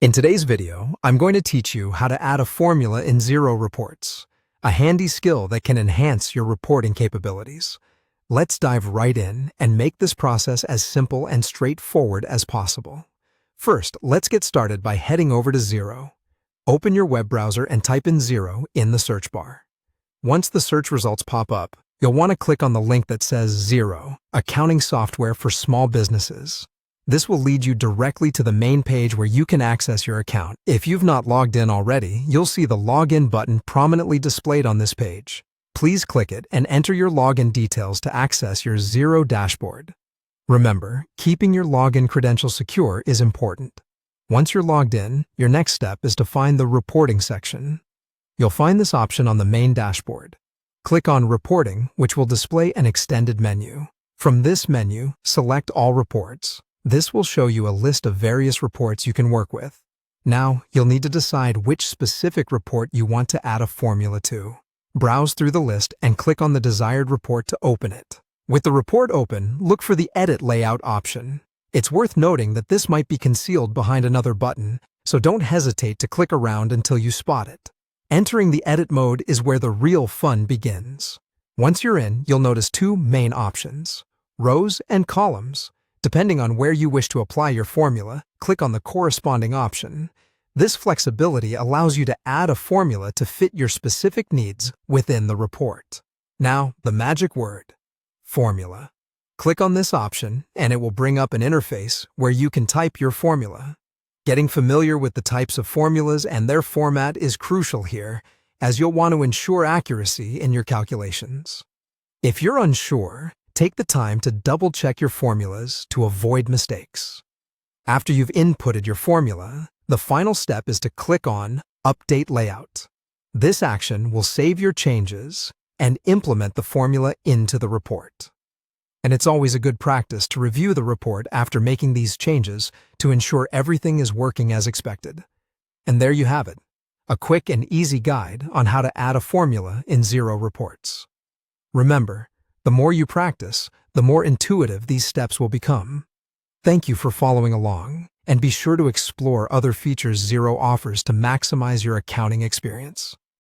In today's video, I'm going to teach you how to add a formula in Xero reports, a handy skill that can enhance your reporting capabilities. Let's dive right in and make this process as simple and straightforward as possible. First, let's get started by heading over to Xero. Open your web browser and type in Xero in the search bar. Once the search results pop up, you'll want to click on the link that says Xero, accounting software for small businesses. This will lead you directly to the main page where you can access your account. If you've not logged in already, you'll see the Login button prominently displayed on this page. Please click it and enter your login details to access your Xero dashboard. Remember, keeping your login credentials secure is important. Once you're logged in, your next step is to find the Reporting section. You'll find this option on the main dashboard. Click on Reporting, which will display an extended menu. From this menu, select All Reports. This will show you a list of various reports you can work with. Now, you'll need to decide which specific report you want to add a formula to. Browse through the list and click on the desired report to open it. With the report open, look for the Edit Layout option. It's worth noting that this might be concealed behind another button, so don't hesitate to click around until you spot it. Entering the edit mode is where the real fun begins. Once you're in, you'll notice two main options: rows and columns. Depending on where you wish to apply your formula, click on the corresponding option. This flexibility allows you to add a formula to fit your specific needs within the report. Now, the magic word: formula. Click on this option, and it will bring up an interface where you can type your formula. Getting familiar with the types of formulas and their format is crucial here, as you'll want to ensure accuracy in your calculations. If you're unsure, take the time to double-check your formulas to avoid mistakes. After you've inputted your formula, the final step is to click on Update Layout. This action will save your changes and implement the formula into the report. And it's always a good practice to review the report after making these changes to ensure everything is working as expected. And there you have it, a quick and easy guide on how to add a formula in Xero reports. Remember, the more you practice, the more intuitive these steps will become. Thank you for following along, and be sure to explore other features Xero offers to maximize your accounting experience.